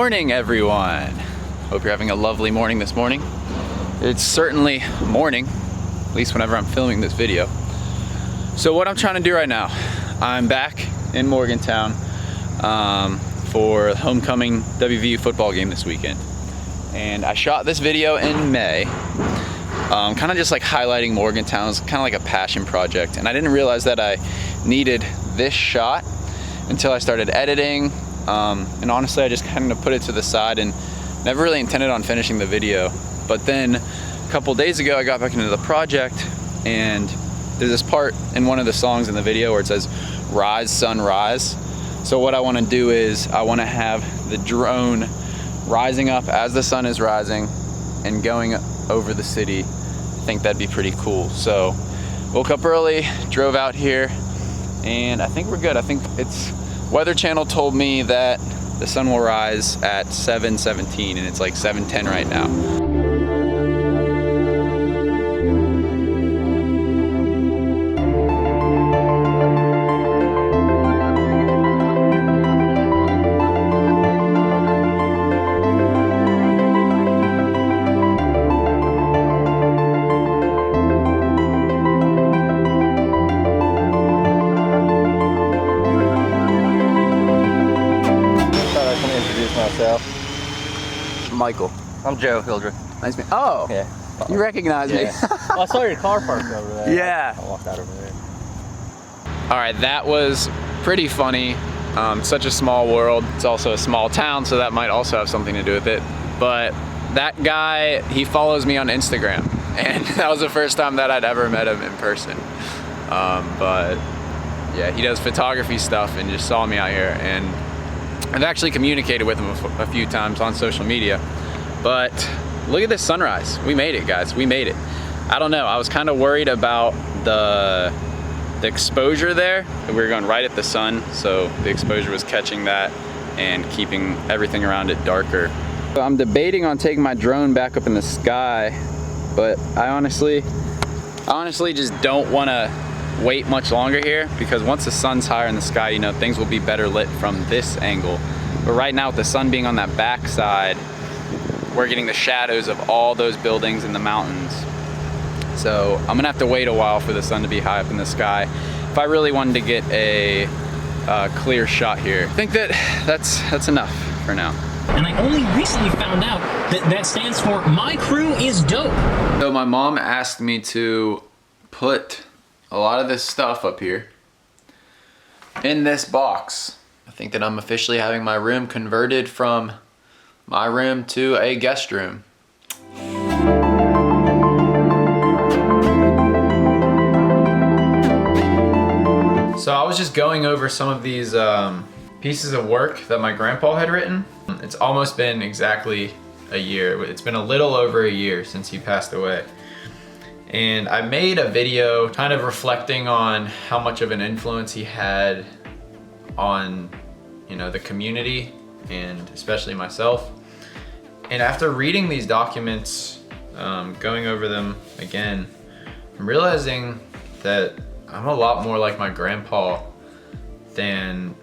morning, everyone. Hope you're having a lovely morning this morning. It's certainly morning, at least whenever I'm filming this video. So what I'm trying to do right now, I'm back in Morgantown for the homecoming WVU football game this weekend. And I shot this video in May, kind of just like highlighting Morgantown. It's kind of like a passion project. And I didn't realize that I needed this shot until I started editing. And honestly, I just kind of put it to the side and never really intended on finishing the video. But then a couple days ago, I got back into the project, and there's this part in one of the songs in the video where it says, "Rise, sun, rise." So what I want to do is I want to have the drone rising up as the sun is rising and going over the city. I think that'd be pretty cool. So woke up early, drove out here, and I think we're good. I think Weather Channel told me that the sun will rise at 7:17 and it's like 7:10 right now. Michael. I'm Joe Hildreth. Nice to meet you. Oh, yeah. You recognize me. Well, I saw your car parked over there. Yeah. I walked out over there. All right, that was pretty funny. Such a small world. It's also a small town, so that might also have something to do with it. But that guy, he follows me on Instagram, and that was the first time that I'd ever met him in person. But yeah, he does photography stuff and just saw me out here, and I've actually communicated with him a few times on social media. But look at this sunrise. We made it, guys. We made it. I don't know. I was kind of worried about the exposure there. We were going right at the sun, so the exposure was catching that and keeping everything around it darker. So I'm debating on taking my drone back up in the sky, but I honestly just don't want to wait much longer here, because once the sun's higher in the sky, you know, things will be better lit from this angle. But right now, with the sun being on that back side, we're getting the shadows of all those buildings in the mountains. So I'm gonna have to wait a while for the sun to be high up in the sky if I really wanted to get a clear shot here. I think that's enough for now. And I only recently found out that that stands for My Crew is Dope. So my mom asked me to put a lot of this stuff up here in this box. I think that I'm officially having my room converted from my room to a guest room. So I was just going over some of these pieces of work that my grandpa had written. It's almost been exactly a year. It's been a little over a year since he passed away. And I made a video kind of reflecting on how much of an influence he had on, you know, the community and especially myself. And after reading these documents, going over them again, I'm realizing that I'm a lot more like my grandpa than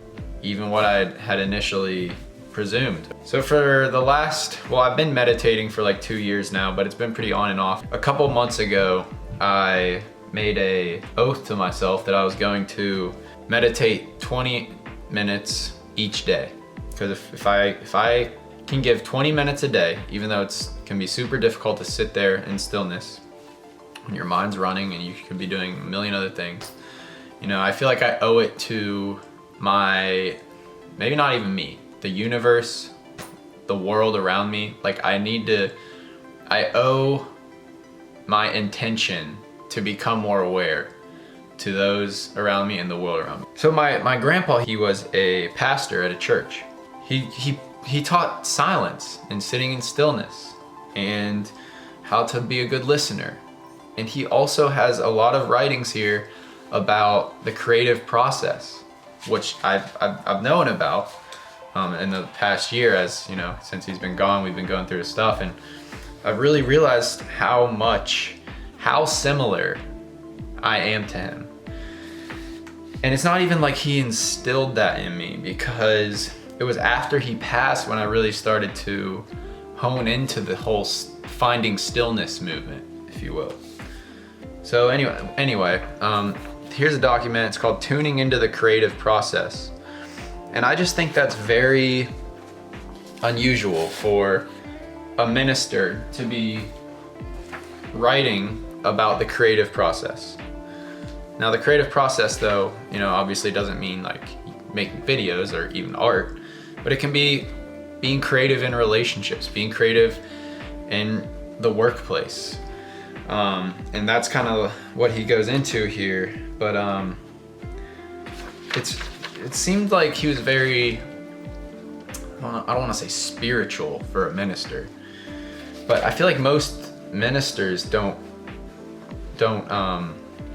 even what I had initially presumed. So for the I've been meditating for like 2 years now, but it's been pretty on and off. A couple months ago, I made an oath to myself that I was going to meditate 20 minutes each day. Because if I can give 20 minutes a day, even though it can be super difficult to sit there in stillness when your mind's running and you could be doing a million other things, you know, I feel like I owe it to maybe not even me, the universe, the world around me. Like I owe my intention to become more aware to those around me and the world around me. So my grandpa, he was a pastor at a church. He taught silence and sitting in stillness and how to be a good listener. And he also has a lot of writings here about the creative process, which I've known about in the past year. As you know, since he's been gone, we've been going through his stuff, and I've really realized how similar I am to him. And it's not even like he instilled that in me, because it was after he passed when I really started to hone into the whole finding stillness movement, if you will. So anyway, here's a document. It's called Tuning into the Creative Process. And I just think that's very unusual for a minister to be writing about the creative process. Now the creative process though, obviously doesn't mean like making videos or even art, but it can be being creative in relationships, being creative in the workplace. And that's kind of what he goes into here. But it seemed like he was very, I don't want to say spiritual for a minister, but I feel like most ministers don't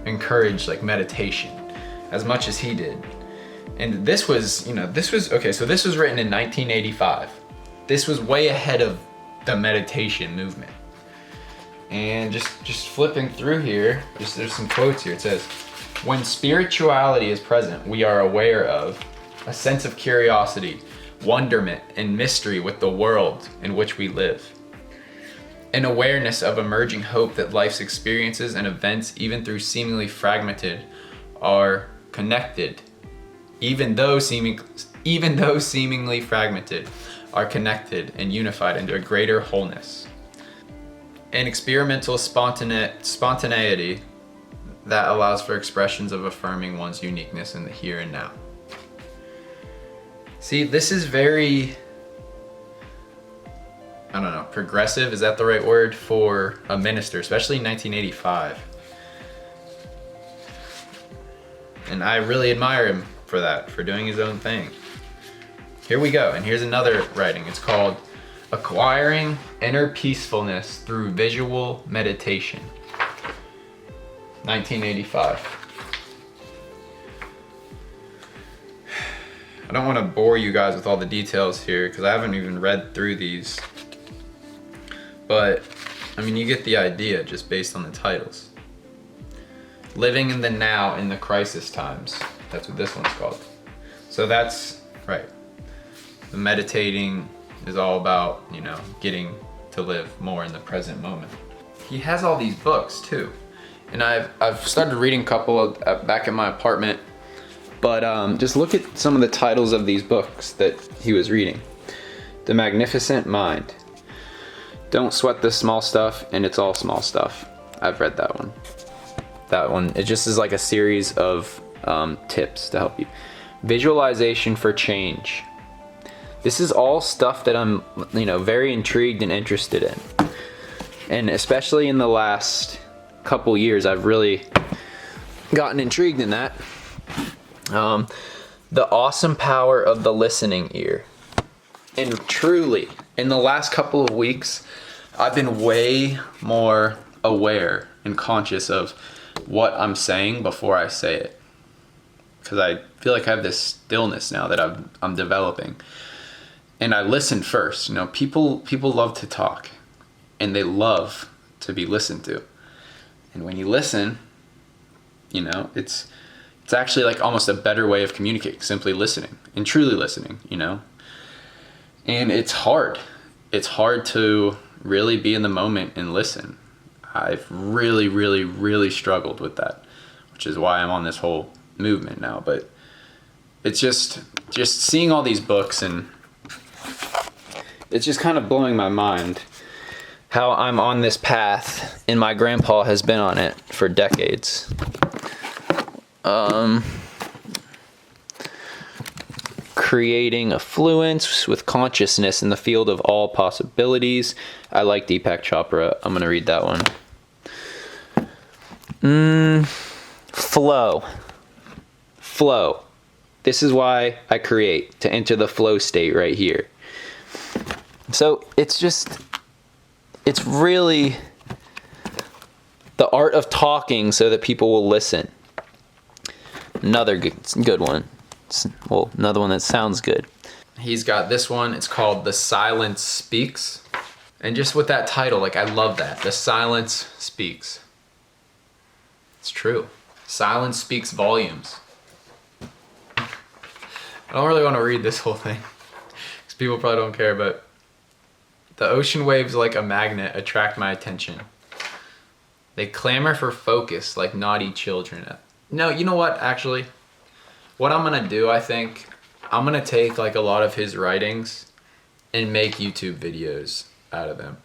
encourage like meditation as much as he did. And this was okay, so this was written in 1985. This was way ahead of the meditation movement. And just flipping through here, there's some quotes here. It says, when spirituality is present, we are aware of a sense of curiosity, wonderment, and mystery with the world in which we live. An awareness of emerging hope that life's experiences and events, even through seemingly fragmented, are connected. Even though seemingly fragmented, are connected and unified into a greater wholeness. An experimental spontaneity that allows for expressions of affirming one's uniqueness in the here and now. See, this is very, I don't know, progressive, is that the right word for a minister, especially in 1985. And I really admire him for that, for doing his own thing. Here we go, and here's another writing. It's called Acquiring Inner Peacefulness Through Visual Meditation, 1985. I don't want to bore you guys with all the details here because I haven't even read through these. But, I mean, you get the idea just based on the titles. Living in the now in the crisis times. That's what this one's called. So that's, right. The meditating is all about, getting to live more in the present moment. He has all these books too. And I've started reading a couple back in my apartment. But just look at some of the titles of these books that he was reading. The Magnificent Mind. Don't Sweat the Small Stuff, and It's All Small Stuff. I've read that one. That one, it just is like a series of tips to help you. Visualization for Change. This is all stuff that I'm, very intrigued and interested in. And especially in the last couple years, I've really gotten intrigued in that. The Awesome Power of the Listening Ear. And truly, in the last couple of weeks, I've been way more aware and conscious of what I'm saying before I say it. Because I feel like I have this stillness now that I'm developing. And I listen first. People love to talk. And they love to be listened to. And when you listen, it's actually like almost a better way of communicating, simply listening and truly listening, And it's hard. It's hard to really be in the moment and listen. I've really, really, really struggled with that, which is why I'm on this whole movement now. But it's just seeing all these books, and it's just kind of blowing my mind how I'm on this path, and my grandpa has been on it for decades. Creating affluence with consciousness in the field of all possibilities. I like Deepak Chopra. I'm going to read that one. Flow. This is why I create, to enter the flow state right here. So it's really the art of talking so that people will listen. Another good one. Well, another one that sounds good. He's got this one. It's called The Silence Speaks. And just with that title, I love that. The Silence Speaks. It's true. Silence speaks volumes. I don't really want to read this whole thing. people probably don't care, but the ocean waves like a magnet attract my attention. They clamor for focus like naughty children. No, you know what, actually? What I'm gonna do, I think, I'm gonna take like a lot of his writings and make YouTube videos out of them.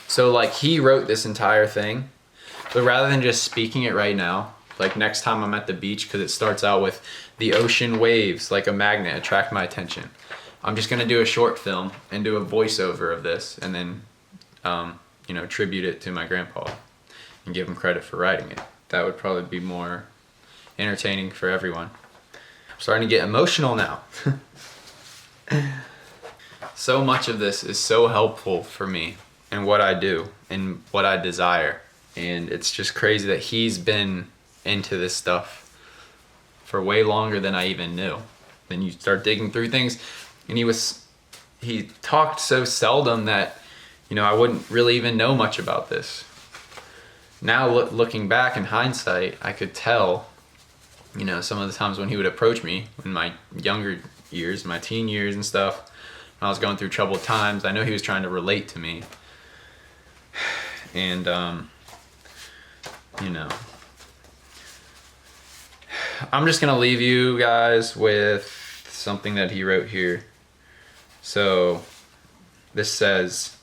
So like he wrote this entire thing, but rather than just speaking it right now, like next time I'm at the beach, because it starts out with the ocean waves like a magnet attract my attention. I'm just gonna do a short film and do a voiceover of this and then, you know, tribute it to my grandpa and give him credit for writing it. That would probably be more entertaining for everyone. I'm starting to get emotional now. So much of this is so helpful for me and what I do and what I desire. And it's just crazy that he's been into this stuff for way longer than I even knew. Then you start digging through things, and he talked so seldom that, you know, I wouldn't really even know much about this. Now looking back in hindsight, I could tell, you know, some of the times when he would approach me in my younger years, my teen years and stuff, when I was going through troubled times, I know he was trying to relate to me. And, you know, I'm just gonna leave you guys with something that he wrote here. So this says,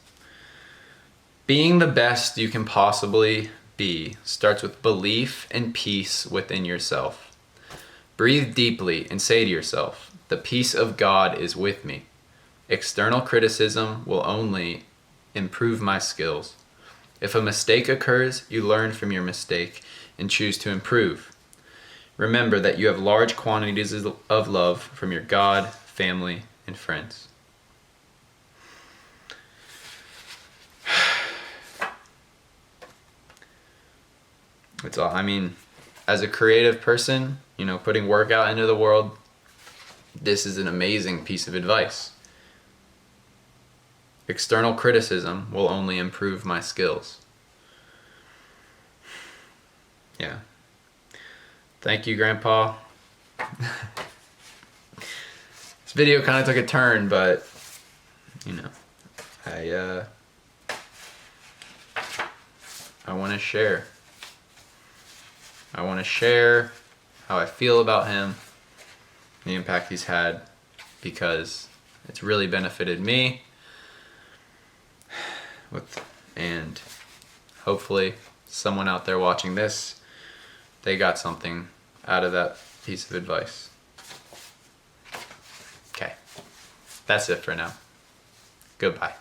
being the best you can possibly be starts with belief and peace within yourself. Breathe deeply and say to yourself, the peace of God is with me. External criticism will only improve my skills. If a mistake occurs, you learn from your mistake and choose to improve. Remember that you have large quantities of love from your God, family, and friends. It's all, I mean, as a creative person, you know, putting work out into the world, this is an amazing piece of advice. External criticism will only improve my skills. Yeah. Thank you, Grandpa. This video kind of took a turn, but, you know, I want to share. I want to share how I feel about him, the impact he's had, because it's really benefited me. And hopefully someone out there watching this, they got something out of that piece of advice. Okay, that's it for now. Goodbye.